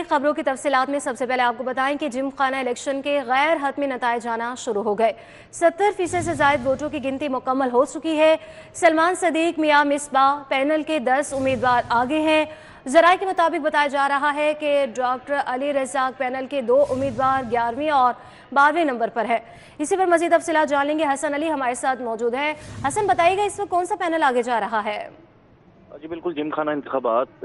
خبروں کی تفصیلات میں سب سے پہلے آپ کو بتائیں کہ جم خانہ الیکشن کے غیر حتمی نتائج آنا شروع ہو گئے۔ 70% سے زائد ووٹوں کی گنتی مکمل ہو چکی ہے۔ سلمان صدیق، میاں مصباح پینل کے 10 امیدوار آگے ہیں۔ ذرائع کے مطابق بتایا جا رہا ہے کہ ڈاکٹر علی رزاق پینل کے 2 امیدوار 11ویں اور 12ویں نمبر پر ہے۔ اسی پر مزید تفصیلات جان لیں گے۔ حسن علی ہمارے ساتھ موجود ہیں۔ حسن، بتائیے گا اس وقت کون سا پینل آگے جا رہا ہے؟ جی بالکل، جم خانہ انتخابات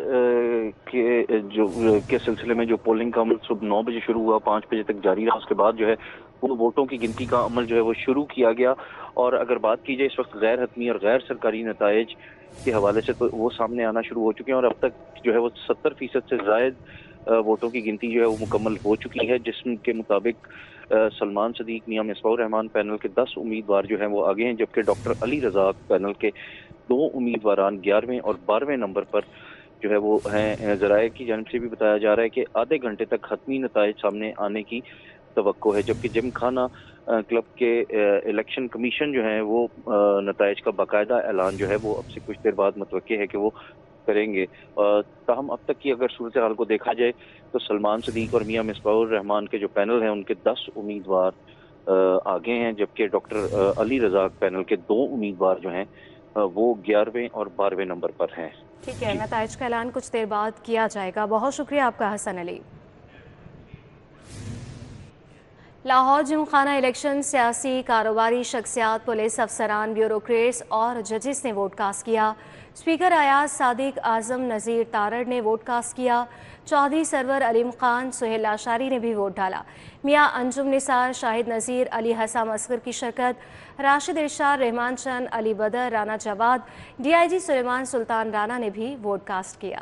کے سلسلے میں جو پولنگ کا عمل صبح 9 بجے شروع ہوا، 5 بجے تک جاری رہا۔ اس کے بعد جو ہے وہ ووٹوں کی گنتی کا عمل جو ہے وہ شروع کیا گیا، اور اگر بات کی جائے اس وقت غیر حتمی اور غیر سرکاری نتائج کے حوالے سے تو وہ سامنے آنا شروع ہو چکے ہیں، اور اب تک جو ہے وہ 70% سے زائد ووٹوں کی گنتی جو ہے وہ مکمل ہو چکی ہے، جس کے مطابق سلمان صدیق، میاں مصباح الرحمان پینل کے 10 امیدوار جو ہیں وہ آگے ہیں، جبکہ ڈاکٹر علی رزاق پینل کے 2 امیدواران 11ویں اور 12ویں نمبر پر جو ہے وہ ہیں۔ ذرائع کی جانب سے بھی بتایا جا رہا ہے کہ آدھے گھنٹے تک حتمی نتائج سامنے آنے کی توقع ہے، جبکہ جم خانہ کلب کے الیکشن کمیشن جو ہے وہ نتائج کا باقاعدہ اعلان جو ہے وہ اب سے کچھ دیر بعد متوقع ہے کہ وہ کریں گے۔ تاہم اب تک کی اگر صورتحال کو دیکھا جائے تو سلمان صدیق اور میاں مصباح الرحمان کے جو پینل ہیں ان کے 10 امیدوار آگے ہیں، جبکہ ڈاکٹر علی رزاق پینل کے 2 امیدوار جو ہیں وہ 11ویں اور 12ویں نمبر پر ہیں۔ ٹھیک ہے، نتائج کا اعلان کچھ دیر بعد کیا جائے گا۔ بہت شکریہ آپ کا حسن علی۔ لاہور جم خانہ الیکشن سیاسی کاروباری شخصیات، پولیس افسران، بیوروکریٹس اور ججز نے ووٹ کاسٹ کیا۔ اسپیکر ایاز صادق، اعظم نذیر تارڑ نے ووٹ کاسٹ کیا۔ چودھری سرور علیم خان، سہیل لاشاری نے بھی ووٹ ڈالا۔ میاں انجم نثار، شاہد نذیر، علی حسام اصغر کی شرکت، راشد ارشاد، رحمان چند، علی بدر، رانا جواد، ڈی آئی جی سلیمان سلطان رانا نے بھی ووٹ کاسٹ کیا۔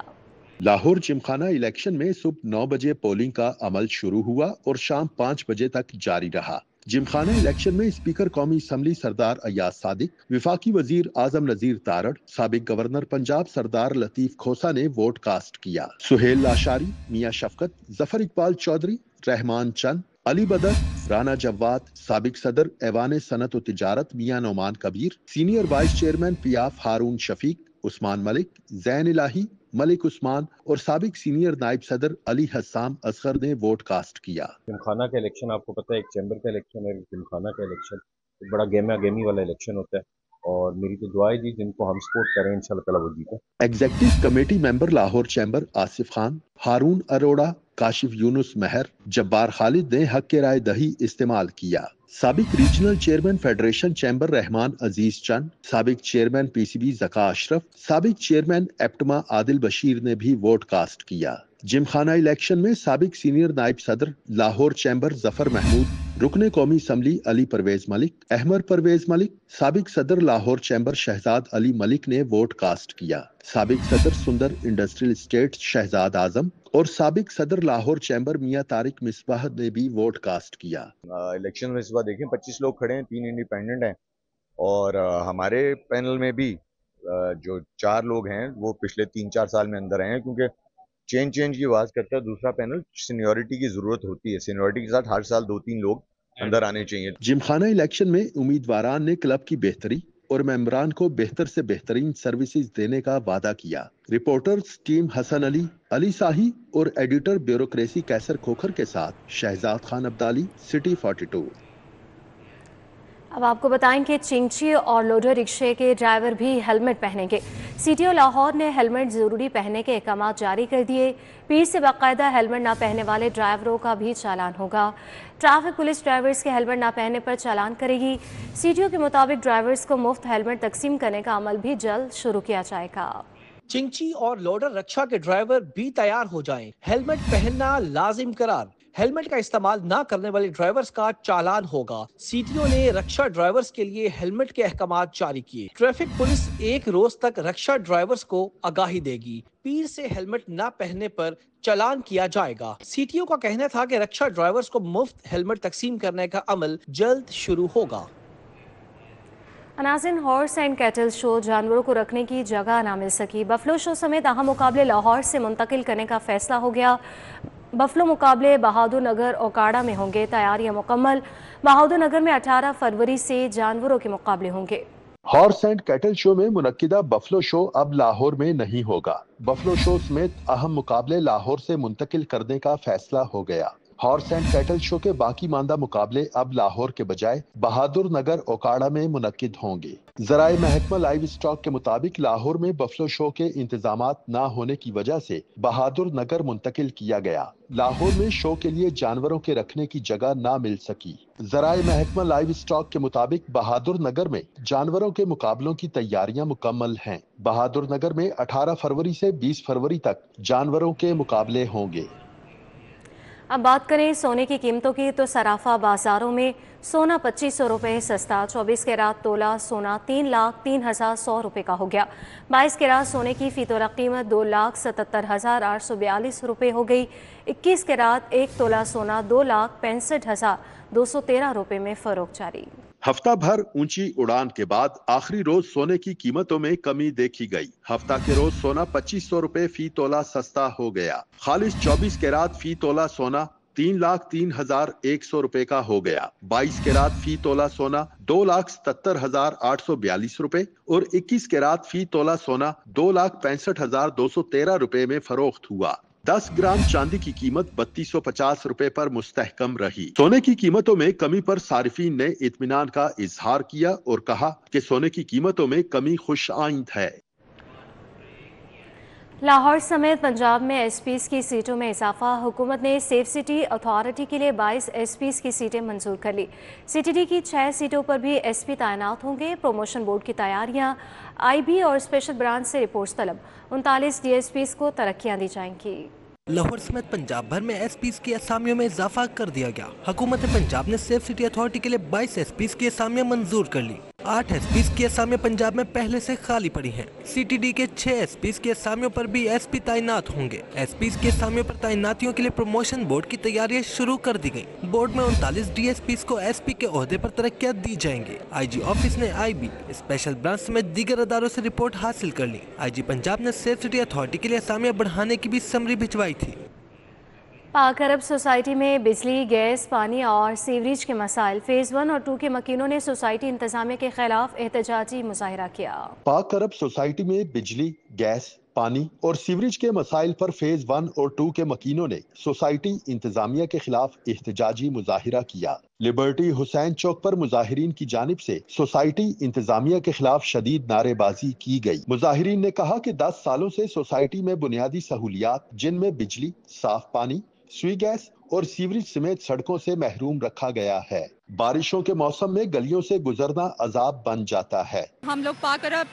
لاہور جمخانہ الیکشن میں صبح 9 بجے پولنگ کا عمل شروع ہوا اور شام 5 بجے تک جاری رہا۔ جمخانہ الیکشن میں اسپیکر قومی اسمبلی سردار ایاز صادق، وفاقی وزیر اعظم نذیر تارڑ، سابق گورنر پنجاب سردار لطیف کھوسہ نے ووٹ کاسٹ کیا۔ سہیل لاشاری، میاں شفقت، ظفر اقبال چودھری، رحمان چند، علی بدر، رانا جواد، سابق صدر ایوان صنعت و تجارت میاں نعمان کبیر، سینئر وائس چیئرمین پیاف ہارون شفیق، عثمان ملک، زین الہی، ملک عثمان اور سابق سینئر نائب صدر علی حسام اصغر نے ووٹ کاسٹ کیا۔ جمخانہ کا الیکشن آپ کو پتہ ہے ایک چیمبر کا الیکشن ہے، جمخانہ کا الیکشن ایک بڑا گیما گیمی والا الیکشن ہوتا ہے، اور میری تو دعا ہے جی جن کو ہم سپورٹ کریں انشاءاللہ تعالی وہ جیتے۔ ایگزیکٹو کمیٹی ممبر لاہور چیمبر آصف خان، ہارون اروڑا، کاشف یونس مہر، جبار خالد نے حق رائے دہی استعمال کیا۔ سابق regional chairman federation chamber Rehman Aziz چند، سابق chairman P C B Zaka Ashraf, سابق چیئرمین ایپٹما عادل بشیر نے بھی ووٹ کاسٹ کیا۔ جمخانہ الیکشن میں سابق سینئر نائب صدر لاہور چیمبر ظفر محمود، رکن قومی اسمبلی علی پرویز ملک، احمد پرویز ملک، سابق صدر لاہور چیمبر شہزاد علی ملک نے ووٹ کاسٹ کیا۔ سابق صدر سندر انڈسٹریل اسٹیٹ شہزاد اعظم اور سابق صدر لاہور چیمبر میاں طارق مصباح نے بھی ووٹ کاسٹ کیا۔ الیکشن میں اس بار دیکھیں 25 لوگ کھڑے ہیں، 3 انڈیپینڈنٹ ہیں، اور ہمارے پینل میں بھی جو 4 لوگ ہیں وہ پچھلے 3-4 سال میں اندر آئے ہیں، کیونکہ چینج کی آواز کرتا ہے دوسرا پینل۔ سینیورٹی کی ضرورت ہوتی ہے، سینیورٹی کے ساتھ ہر سال 2-3 لوگ اندر آنے چاہیے۔ جمخانہ الیکشن میں امیدواران نے کلب کی بہتری اور ممبران کو بہتر سے بہترین سروسز دینے کا وعدہ کیا۔ رپورٹرز ٹیم حسن علی، علی ساہی اور ایڈیٹر بیوروکریسی کیسر کھوکھر کے ساتھ شہزاد خان عبدالی، سٹی 42۔ اب آپ کو بتائیں کہ چنگچی اور لوڈر رکشے کے ڈرائیور بھی ہیلمٹ پہنیں گے۔ سی ٹی او لاہور نے ہیلمٹ ضروری پہننے کے احکامات جاری کر دیے۔ پیر سے باقاعدہ ہیلمٹ نہ پہننے والے ڈرائیوروں کا بھی چالان ہوگا۔ ٹریفک پولیس ڈرائیورز کے ہیلمٹ نہ پہننے پر چالان کرے گی۔ سی ٹی او کے مطابق ڈرائیورز کو مفت ہیلمٹ تقسیم کرنے کا عمل بھی جلد شروع کیا جائے گا۔ چنگچی اور لوڈر رکشا کے ڈرائیور بھی تیار ہو جائیں، ہیلمٹ پہننا لازم قرار۔ ہیلمٹ کا استعمال نہ کرنے والے ڈرائیورز کا چالان ہوگا۔ سی ٹی او نے رکشا ڈرائیورز کے لیے ہیلمٹ کے احکامات جاری کیے۔ ٹریفک پولیس 1 روز تک رکشا ڈرائیورز کو آگاہی دے گی۔ پیر سے ہیلمٹ نہ پہننے پر چالان کیا جائے گا۔ سی ٹی او کا کہنا تھا کہ رکشا ڈرائیورز کو مفت ہیلمٹ تقسیم کرنے کا عمل جلد شروع ہوگا۔ ناظرین، ہارس اینڈ کیٹل شو جانوروں کو رکھنے کی جگہ نہ مل سکی۔ بفلو شو سمیت اہم مقابلے لاہور سے منتقل کرنے کا فیصلہ ہو گیا۔ بفلو مقابلے بہادر نگر اوکاڑا میں ہوں گے۔ تیاریاں مکمل۔ بہادر نگر میں 18 فروری سے جانوروں کے مقابلے ہوں گے۔ हॉर्स एंड कैटल शो में मुनक्किदा बफलो शो अब लाहौर में नहीं होगा। बफलो शो समेत अहम मुकाबले लाहौर से मुंतकिल करने का फैसला हो गया। हॉर्स एंड कैटल शो के बाकी मांदा मुकाबले अब लाहौर के बजाय बहादुर नगर ओकाड़ा में मुनक्किद होंगे। जराए महकमा लाइव स्टॉक के मुताबिक लाहौर में बफलो शो के इंतजामात न होने की वजह से बहादुर नगर मुंतकिल किया गया। लाहौर में शो के लिए जानवरों के रखने की जगह ना मिल सकी। जराए महकमा लाइव स्टॉक के मुताबिक बहादुर नगर में जानवरों के मुकाबलों की तैयारियां मुकम्मल हैं। बहादुर नगर में 18 फरवरी से 20 फरवरी तक जानवरों के मुकाबले होंगे। अब बात करें सोने की कीमतों की, तो सराफा बाजारों में सोना 2500 रुपये सस्ता, 24 कैरात तोला सोना 3,03,100 रुपये का हो गया। 22 कैरात सोने की फी तोला कीमत 2,77,842 रुपये हो गई। 21 कैरात 1 तोला सोना 2,65,213 रुपये में फरोख्त जारी। हफ्ता भर ऊंची उड़ान के बाद आखिरी रोज सोने की कीमतों में कमी देखी गई। हफ्ता के रोज सोना 2500 रुपए फी तोला सस्ता हो गया। खालिस 24 कैरात फी तोला सोना 3,03,100 रुपए का हो गया। 22 कैरात फी तोला सोना 2,77,842 रुपए और 21 कैरात फी तोला सोना 2,65,213 रुपए में फरोख्त हुआ। 10 ग्राम चांदी की कीमत 3250 रुपए पर मुस्तहकम रही। सोने की कीमतों में कमी पर सारिफीन ने इत्मीनान का इजहार किया और कहा कि सोने की कीमतों में कमी खुशआइंद है। लाहौर समेत पंजाब में एसपीज की सीटों में इजाफा। हुकूमत ने सेफ सिटी अथॉरिटी के लिए 22 एसपीज की सीटें मंजूर कर ली। सीटीडी की 6 सीटों पर भी एसपी तैनात होंगे। प्रमोशन बोर्ड की तैयारियां, आईबी और स्पेशल ब्रांच से रिपोर्ट्स तलब। 39 डीएसपीज को तरक्कियां दी जाएंगी। लाहौर समेत पंजाब भर में एसपीज की असामियों में इजाफा कर दिया गया। हुकूमत पंजाब ने सेफ सिटी अथॉरिटी के लिए 22 एसपीज की असामियां मंजूर कर ली। 8 एसपीज की असामियां पंजाब में पहले से खाली पड़ी हैं। सीटीडी के 6 एसपीज की असामियों पर भी एसपी तैनात होंगे। एसपीज की असामियों पर तैनातियों के लिए प्रमोशन बोर्ड की तैयारियां शुरू कर दी गई। बोर्ड में 39 डीएसपीज को एसपी के ओहदे पर तरक्कियां दी जाएंगी। आईजी ऑफिस ने आईबी, स्पेशल ब्रांच समेत दीगर अदारों से रिपोर्ट हासिल कर ली। आईजी पंजाब ने सेफ सिटी अथॉरिटी के लिए असामियां बढ़ाने की भी समरी भिजवाई थी। पाक अरब सोसाइटी में बिजली, गैस, पानी और सीवरेज के मसाइल। फेज 1 और 2 के मकीनों ने सोसाइटी इंतजामिया के खिलाफ एहतजाजी मुजाहिरा किया। पाक अरब सोसाइटी में बिजली, गैस, पानी और सीवरेज के मसाइल पर फेज 1 और 2 के मकीनों ने सोसाइटी इंतजामिया के खिलाफ एहतजाजी मुजाहिरा किया। लिबर्टी हुसैन चौक पर मुजाहिरीन की जानिब से सोसाइटी इंतजामिया के खिलाफ शदीद नारेबाजी की गई। मुजाहिरीन ने कहा कि 10 सालों से सोसाइटी में बुनियादी सहूलियात जिनमें बिजली, साफ पानी, सुई गैस और सीवरेज समेत सड़कों से महरूम रखा गया है। बारिशों के मौसम में गलियों से गुजरना अजाब बन जाता है। हम लोग पाक अरब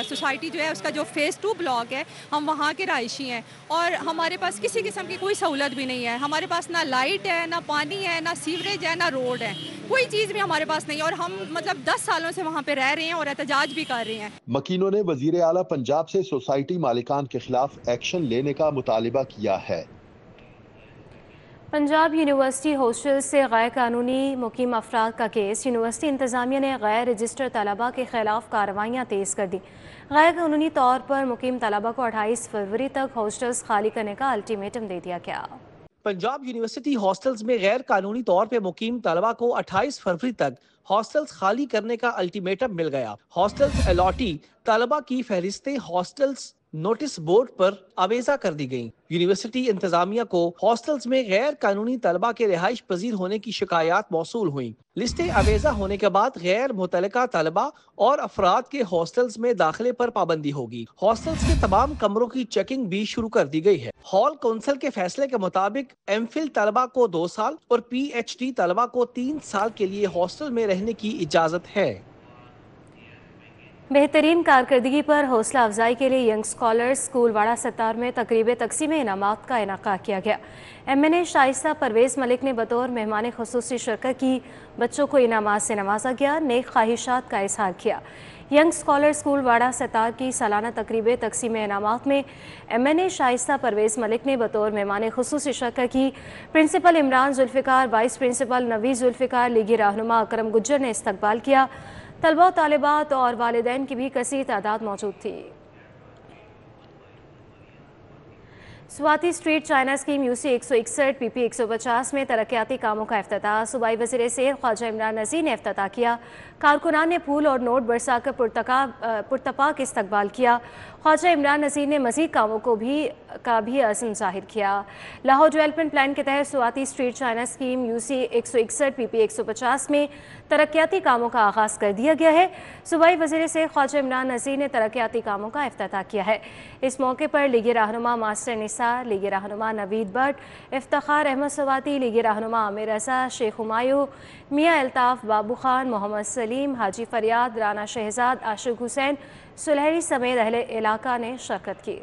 सोसाइटी जो है उसका जो फेज़ 2 ब्लॉक है, हम वहाँ के रहायशी हैं और हमारे पास किसी किस्म की कोई सहूलत भी नहीं है। हमारे पास ना लाइट है, ना पानी है, ना सीवरेज है, ना रोड है, कोई चीज़ भी हमारे पास नहीं है और हम मतलब 10 सालों से वहाँ पे रह रहे हैं और एहतजाज भी कर रहे हैं। मकीनों ने वजीर आला पंजाब से सोसाइटी मालिकान के खिलाफ एक्शन लेने का मुतालिबा किया है। पंजाब यूनिवर्सिटी हॉस्टल से गैर कानूनी मुकीम अफराद का केस। यूनिवर्सिटी इंतजामिया ने गैर रजिस्टर तलबा के खिलाफ कार्रवाइयाँ तेज़ कर दी। गैर कानूनी तौर पर मुकीम तलबा को 28 फरवरी तक हॉस्टल्स खाली करने का अल्टीमेटम दे दिया गया। पंजाब यूनिवर्सिटी हॉस्टल्स में गैर कानूनी तौर पर मुकीम तलबा को 28 फरवरी तक हॉस्टल्स खाली करने का अल्टीमेटम मिल गया। हॉस्टल्स अलॉटी तलबा की फहरिस्तें हॉस्टल्स नोटिस बोर्ड पर आवेजा कर दी गयी। यूनिवर्सिटी इंतजामिया को हॉस्टल्स में गैर कानूनी तलबा के रिहाइश पजीर होने की शिकायत मौसूल हुई। लिस्टें आवेजा होने के बाद गैर मुतलका तलबा और अफराद के हॉस्टल्स में दाखिले पर पाबंदी होगी। हॉस्टल्स के तमाम कमरों की चेकिंग भी शुरू कर दी गई है। हॉल काउंसिल के फैसले के मुताबिक एमफिल तलबा को 2 साल और पीएचडी तलबा को 3 साल के लिए हॉस्टल में रहने की इजाजत है। बेहतरीन कारकर्दगी पर हौसला अफजाई के लिए यंग स्कॉलर्स स्कूल वाड़ा सत्तार में तकरीब तकसीम इनामात का इनेकाद किया गया। MNA शाइस्ता परवेज़ मलिक ने बतौर मेहमान खुसूसी शिरकत की। बच्चों को इनामात से नवाजा गया, नेक ख्वाहिशात का इजहार किया। यंग स्कॉलर स्कूल वाड़ा सत्तार की सालाना तकरीब तकसीम इनामात में MNA शाइस्ता परवेज़ मलिक ने बतौर मेहमान खुसूसी शिरकत की। Principal Imran Zulfiqar, vice principal Naveez Zulfiqar, लीगी रहनुमा अकरम गुज्जर ने इस्तकबाल किया। तलबा, तालिबात और वालिदैन की भी कसीर तादाद मौजूद थी। Swati street China scheme UC 161 PP 150 में तरक्याती कामों का इफ्तिताह। सूबाई वज़ीर सेहत ख्वाजा इमरान नज़ीर ने इफ्तिताह किया। कारकुनान ने फूल और नोट बरसाकर पुरतपाक इस्तकबाल किया। ख्वाजा इमरान नज़ीर ने मज़ीद कामों का भी अज़्म ज़ाहिर किया। लाहौर डेवलपमेंट प्लान के तहत Swati street China scheme UC 161 PP 150 में तरक्याती कामों का आगाज़ कर दिया गया है। सूबाई वज़ीर सेहत ख्वाजा इमरान नज़ीर ने तरक्याती कामों का इफ्तिताह किया है। इस मौके पर लीगी रहनुमा मास्टर निसार, लीगी रहनुमा नवीद भट्ट, इफ्तिखार अहमद सवाती, लीगी रहनुमा आमिर रज़ा, शेख हुमायूं, मियाँ अल्ताफ़, बाबू खान, मोहम्मद सलीम, हाजी फरियाद, राना शहजाद, आशिक हुसैन, सुलहरी समेत अहले इलाका ने शिरकत की।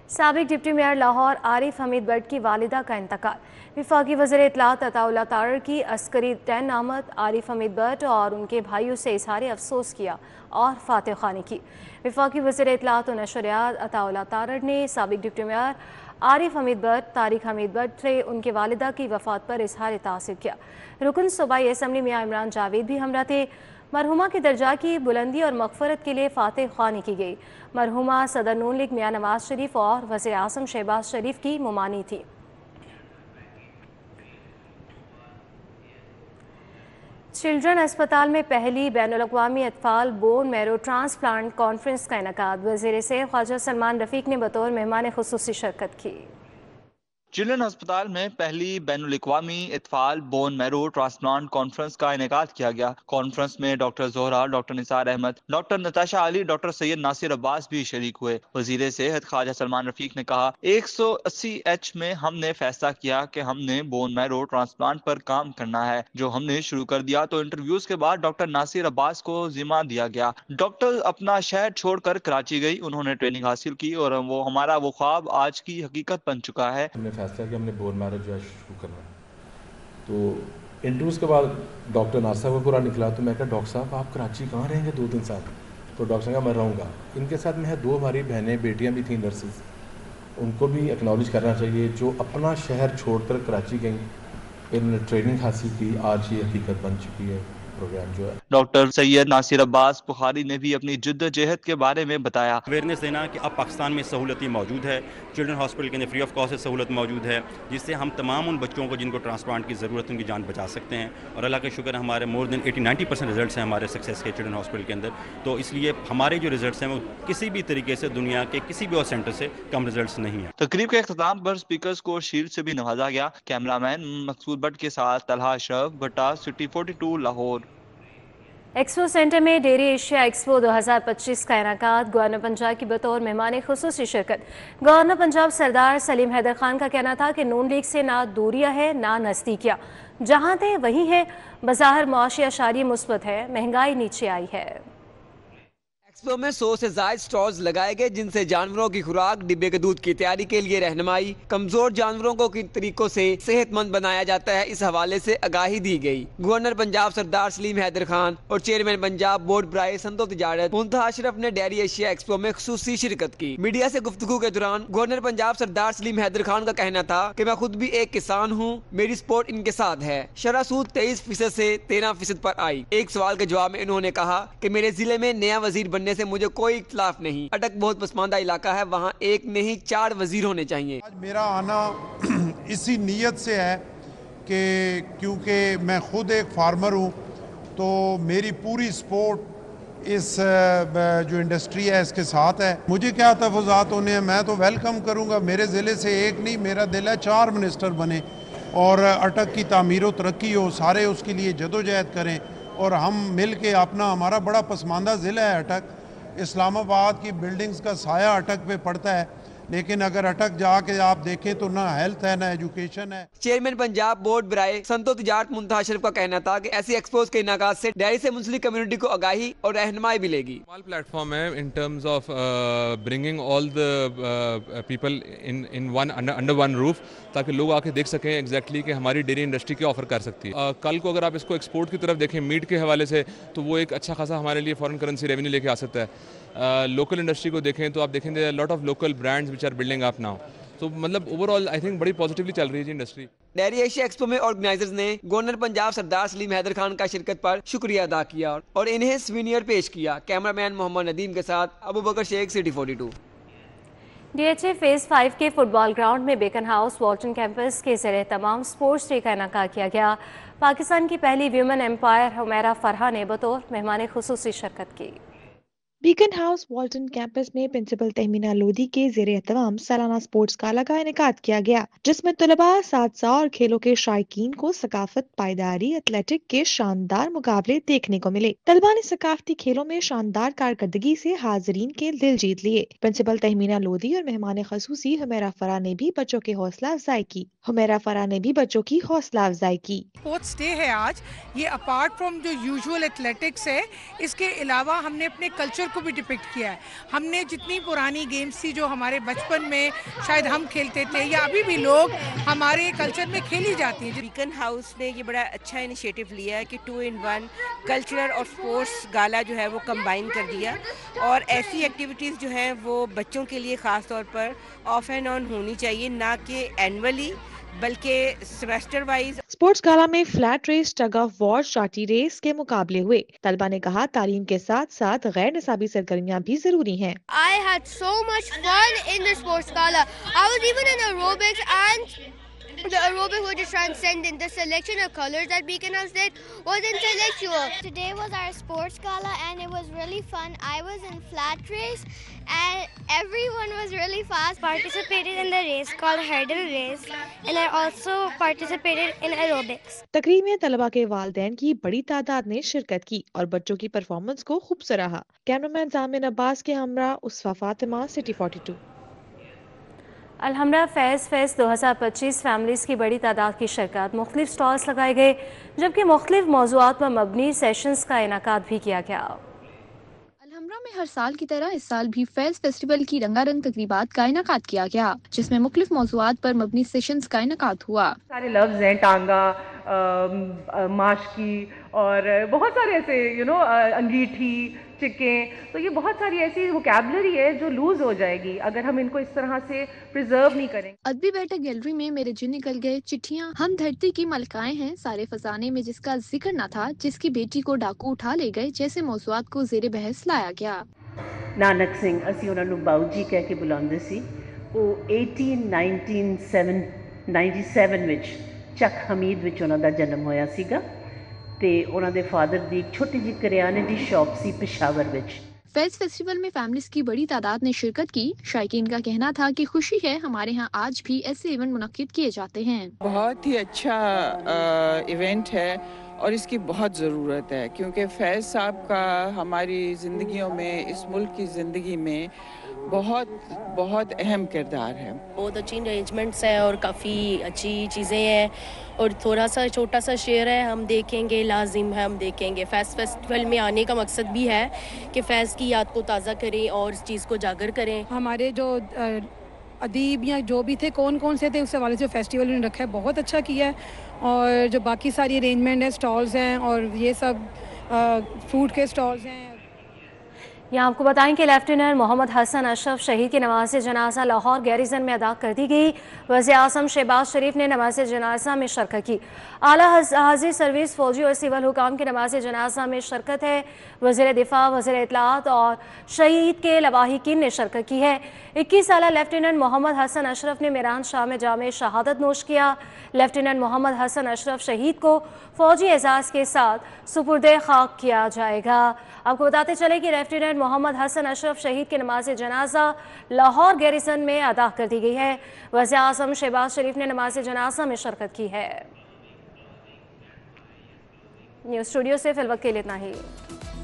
साबिक डिप्टी मेयर लाहौर आरिफ हमीद भट्ट की वालिदा का इंतकाल। वफाकी वज़ीर इत्तलात अताउल्लाह तारड़ की अस्करी तैन आमद आरिफ हमीद भट्ट और उनके भाइयों से इज़हार अफसोस किया और फातिह ख़्वानी की। वफाकी वज़ीर इत्तलात और नशरियात अताउल्लाह तारड़ ने साबिक डिप्टी मेयर आरिफ हमीद भट्ट, तारिक हमीद भट्ट से उनके वालिदा की वफ़ात पर इज़हार ताअस्सुफ़ किया। रुकन सूबाई असम्बली मियाँ इमरान जावेद भी हमरा थे। मरहुमा के दर्जा की बुलंदी और मग़फ़रत के लिए फातिह ख़्वानी की गई। मरहुमा सदर नून लीग मियाँ नवाज शरीफ और वज़ीर आज़म शहबाज शरीफ की मुमानी थी। चिल्ड्रन अस्पताल में पहली बैनुल-अक़वामी अतफ़ाल बोन मैरो ट्रांसप्लांट कॉन्फ्रेंस का इनेकाद। वज़ीर सेहत ख्वाजा सलमान रफ़ीक ने बतौर मेहमान ख़ुसूसी शिरकत की। चिल्ड्रन अस्पताल में पहली बैनुल-अक़वामी इत्फ़ाल बोन मैरो ट्रांसप्लांट कॉन्फ्रेंस का इनेकाद किया गया। कॉन्फ्रेंस में doctor Zohra, doctor Nisar Ahmed, doctor Natasha Ali, doctor Syed Nasir Abbas भी शरीक हुए। वज़ीर सेहत ख्वाजा सलमान रफ़ीक ने कहा, 180H में हमने फैसला किया कि हमने बोन मैरो ट्रांसप्लांट पर काम करना है। जो हमने शुरू कर दिया तो इंटरव्यूज के बाद डॉक्टर नासिर अब्बास को जिम्मा दिया गया। डॉक्टर अपना शहर छोड़कर कराची गई, उन्होंने ट्रेनिंग हासिल की और हमारा वो ख्वाब आज की हकीकत बन चुका है। फैसला कि हमने बोन मैरो जो है शुरू करना है। तो इंटरव्यूज़ के बाद डॉक्टर नासिर को पूरा निकला तो मैं कहा, डॉक्टर साहब आप कराची कहाँ रहेंगे 2-3 साल? तो डॉक्टर साहब मैं रहूँगा। इनके साथ में है 2 हमारी बहनें बेटियाँ भी थीं नर्सेज, उनको भी एक्नॉलेज करना चाहिए जो अपना शहर छोड़कर कराची गई, इन्होंने ट्रेनिंग हासिल की, आज ये हकीकत बन चुकी है प्रोग्राम जो है। डॉक्टर सैयद नासिर अब्बास बुखारी ने भी अपनी जिद्दोजहद के बारे में बताया। अवेयरनेस देना कि अब पाकिस्तान में सहूलतें मौजूद है, चिल्ड्रन हॉस्पिटल के अंदर फ्री ऑफ कॉस्ट सहूलत मौजूद है, जिससे हम तमाम उन बच्चों को जिनको ट्रांसप्लांट की ज़रूरत है उनकी जान बचा सकते हैं। और अल्लाह का शुक्र है हमारे मोर देन 80-90% रिजल्ट्स हैं हमारे सक्सेस के चिल्ड्रन हॉस्पिटल के अंदर। तो इसलिए हमारे जो रिजल्ट्स हैं वो किसी भी तरीके से दुनिया के किसी भी और सेंटर से कम रिजल्ट्स नहीं है। तकरीब के अख्ताम पर स्पीकर्स को शील्ड से भी नवाजा गया। कैमरामैन मकसूद भट्ट के साथ तलहा अशरफ, भट्टा, सिटी 42, लाहौर। एक्सपो सेंटर में डेयरी एशिया एक्सपो 2025 का इनेकाद। गवर्नर पंजाब की बतौर मेहमान ख़ुसूसी शिरकत। गवर्नर पंजाब सरदार सलीम हैदर खान का कहना था कि नून लीग से ना दूरियां है ना नज़दीकियाँ, जहाँ थे वहीं है। बज़ाहिर मुआशी अशारिये मुस्बत है, महंगाई नीचे आई है। एक्सपो में 100 से ज़ायद स्टॉल्स लगाए गए जिनसे जानवरों की खुराक, डिब्बे के दूध की तैयारी के लिए रहनुमाई, कमजोर जानवरों को किन तरीकों से सेहतमंद बनाया जाता है इस हवाले से आगाही दी गई। गवर्नर पंजाब सरदार सलीम हैदर खान और चेयरमैन पंजाब बोर्ड बराए सनअत तिजारत मुंतहा अशरफ ने डेयरी एशिया एक्सपो में खुसूसी शिरकत की। मीडिया से गुफ्तगू के दौरान गवर्नर पंजाब सरदार सलीम हैदर खान का कहना था कि मैं खुद भी एक किसान हूँ, मेरी सपोर्ट इनके साथ है। शरह सूद 23% से 13% पर आई। एक सवाल के जवाब में इन्होंने कहा कि मेरे जिले में नया वजीर बनने से मुझे कोई इख्तिलाफ नहीं। अटक बहुत पसमानदा इलाका है, वहाँ एक नहीं 4 वजीर होने चाहिए। आज मेरा आना इसी नीयत से है कि क्योंकि मैं खुद एक फार्मर हूँ तो मेरी पूरी सपोर्ट इस जो इंडस्ट्री है इसके साथ है। मुझे क्या तफज़ात होने हैं, मैं तो वेलकम करूँगा। मेरे ज़िले से एक नहीं, मेरा दिल है 4 मिनिस्टर बने और अटक की तामीर व तरक्की हो, सारे उसके लिए जदोजहद करें और हम मिल के अपना, हमारा बड़ा पसमानदा ज़िला है अटक। इस्लामाबाद की बिल्डिंग्स का साया अटक पे पड़ता है, लेकिन अगर अटक जाके आप देखें तो ना हेल्थ है ना एजुकेशन है। चेयरमैन पंजाब बोर्ड बराए सनअत तिजारत मुंतहा अशरफ का कहना था कि ऐसी एक्सपोज के इनाकात से डेयरी से मुंसलिक कम्युनिटी को आगाही और रहनुमाई मिलेगी। स्मॉल प्लेटफॉर्म है in terms of bringing all the people in one under one roof, ताकि लोग आके देख सकें एग्जैक्टली कि हमारी डेयरी इंडस्ट्री क्या ऑफर कर सकती है। कल को अगर आप इसको एक्सपोर्ट की तरफ देखें मीट के हवाले से, तो वो एक अच्छा खासा हमारे लिए फॉरेन करेंसी रेवेन्यू लेके आ सकता है। लोकल इंडस्ट्री को देखें तो आप देखेंगे lot of local brands which are building up now. तो मतलब ओवरऑल आई थिंक बड़ी पॉजिटिवली चल रही है इंडस्ट्री। डेयरी एशिया एक्सपो में ऑर्गेनाइजर्स ने गवर्नर पंजाब सरदार सलीम हैदर खान का शिरकत पर शुक्रिया अदा किया और इन्हें स्वीनियर पेश किया। कैमरामैन मोहम्मद नदीम के साथ अबू बकर शेख, सिटी 42। DHA फेज़ 5 के फुटबॉल ग्राउंड में बेकन हाउस वॉल्टन कैंपस के ज़रिए तमाम स्पोर्ट्स डे का इनेकाद किया गया। पाकिस्तान की पहली व्यूमेन एम्पायर हुमैरा फरहा ने बतौर मेहमान खुसूसी शिरकत की। बीकन हाउस वॉल्टन कैंपस में प्रिंसिपल तहमीना लोधी के ज़ेरे एहतमाम सालाना स्पोर्ट्स गाला का इनेकाद किया गया, जिसमें तलबा, साथसा और खेलों के शायकीन को सकाफत, पायदारी, एथलेटिक के शानदार मुकाबले देखने को मिले। तलबा ने सकाफती खेलों में शानदार कारकर्दगी से हाजरीन के दिल जीत लिए। प्रिंसिपल तहमीना लोधी और मेहमान खसूसी हुमैरा फराह ने भी बच्चों की हौसला अफजाई की। स्पोर्ट्स डे है आज, ये अपार्ट फ्रॉम जो यूजुअल एथलेटिक्स है, इसके अलावा हमने अपने कल्चर को भी डिपिक्ट किया है। हमने जितनी पुरानी गेम्स थी जो हमारे बचपन में शायद हम खेलते थे या अभी भी लोग हमारे कल्चर में खेली जाती है। बीकन हाउस ने ये बड़ा अच्छा इनिशिएटिव लिया है कि 2 in 1 कल्चरल और स्पोर्ट्स गाला जो है वो कंबाइन कर दिया, और ऐसी एक्टिविटीज़ जो हैं वो बच्चों के लिए ख़ास तौर पर ऑफ एंड ऑन होनी चाहिए, ना कि एनुअली बल्कि सेमेस्टर वाइज। स्पोर्ट्स गाला में flat race, tug of war, शॉटी रेस के मुकाबले हुए। तलबा ने कहा तालीम के साथ साथ गैर निसाबी सरगर्मियाँ भी जरूरी हैं। I had so much fun in the sports gala. I was even in aerobics, and the aerobics were just transcendent. The selection of colors that Beacon House did was intellectual. Today was our sports gala and it was really fun. I was in flat race and everyone was really fast. Participated in the race called hurdle race, and I also participated in aerobics. तकरीब में तलबा के वालिदैन की बड़ी तादाद ने शिरकत की और बच्चों की परफॉर्मेंस को खूब सराहा। कैमरामैन जामिन अब्बास के हमरा उसफा Fatima, city 42। Alhamra fest 2025 families की बड़ी तादाद की शिरकत, मुख्तलिफ स्टॉल्स लगाए गए, जबकि मुख्तलिफ मौज़ूआत पर मबनी सेशंस का इनेकाद भी किया गया। अलहमरा में हर साल की तरह इस साल भी फेज फेस्टिवल की रंगारंग तकरीबात का इनेकाद किया गया, जिसमें मुख्तलिफ मौज़ूआत पर मबनी सेशंस का इनेकाद हुआ। सारे लफ्ज़ हैं, टांगा, माशकी और बहुत सारे ऐसे अंगीठी, चिक्कें, तो ये बहुत सारी ऐसी वोकैबुलरी है जो लूज हो जाएगी अगर हम इनको इस तरह से प्रिजर्व नहीं करेंगे। अदबी बैठक गैलरी में मेरे जिन निकल गए, चिट्ठियाँ हम धरती की मलकाएं हैं, सारे फसाने में जिसका जिक्र न था, जिसकी बेटी को डाकू उठा ले गए, जैसे मौज़ूआत को ज़ेरे बहस लाया गया। नानक सिंह असी उन्हां नूं बाऊ जी कह के बुलाਉਂਦੇ ਸੀ। ਉਹ 1997 ਵਿੱਚ ਚੱਕ ਹਮੀਦ ਵਿੱਚ ਉਹਨਾਂ ਦਾ ਜਨਮ ਹੋਇਆ ਸੀਗਾ ਤੇ ਉਹਨਾਂ ਦੇ ਫਾਦਰ ਦੀ ਇੱਕ ਛੋਟੀ ਜਿਹੀ ਕਰਿਆਨੇ ਦੀ ਸ਼ਾਪ ਸੀ पेशावर ਵਿੱਚ। फेज फेस्टिवल में फैमिलीज की बड़ी तादाद ने शिरकत की। शायकीन का कहना था कि खुशी है हमारे यहाँ आज भी ऐसे इवेंट मुनक्किद किए जाते हैं। बहुत ही अच्छा इवेंट है और इसकी बहुत ज़रूरत है, क्योंकि फैज़ साहब का हमारी ज़िंदगियों में, इस मुल्क की ज़िंदगी में बहुत अहम किरदार है। बहुत अच्छी अरेंजमेंट्स हैं और काफ़ी अच्छी चीज़ें हैं, और थोड़ा सा छोटा सा शेयर है, हम देखेंगे, लाजिम है हम देखेंगे। फैज़ फेस्टिवल में आने का मकसद भी है कि फैज़ की याद को ताज़ा करें और इस चीज़ को जागर करें। हमारे जो अदीब या जो भी थे, कौन कौन से थे, उस हवाले से फेस्टिवल ने रखा है, बहुत अच्छा किया है। और जो बाकी सारी अरेंजमेंट है, स्टॉल्स हैं और ये सब फूड के स्टॉल्स हैं। यहाँ आपको बताएं कि लेफ्टिनेंट मोहम्मद हसन अशरफ शहीद की नमाज जनाजा लाहौर गैरिजन में अदा कर दी गई। वज़ीर आज़म शहबाज शरीफ ने नमाज जनाजा में शिरकत की। आला हाजिर सर्विस, फौजी और सिविल हुकाम की नमाज जनाजा में शिरकत है। वज़ीर दिफा, वज़ीर इत्तलात और शहीद के लवाहिकीन ने शिरकत की है। 21 साला लेफ्टिनेंट मोहम्मद हसन अशरफ ने मीरान शाह में जामे शहादत नोश किया। लेफ्टिनेंट मोहम्मद हसन अशरफ शहीद को फौजी एजाज़ के साथ सुपुर्दे खाक किया जाएगा। आपको बताते चले कि लेफ्टिनेंट मोहम्मद हसन अशरफ शहीद की नमाज जनाजा लाहौर गैरिसन में अदा कर दी गई है। वज़ीर आज़म शहबाज शरीफ ने नमाज जनाजा में शिरकत की है। न्यूज़ स्टूडियो से फिलवक्त के लिए इतना ही।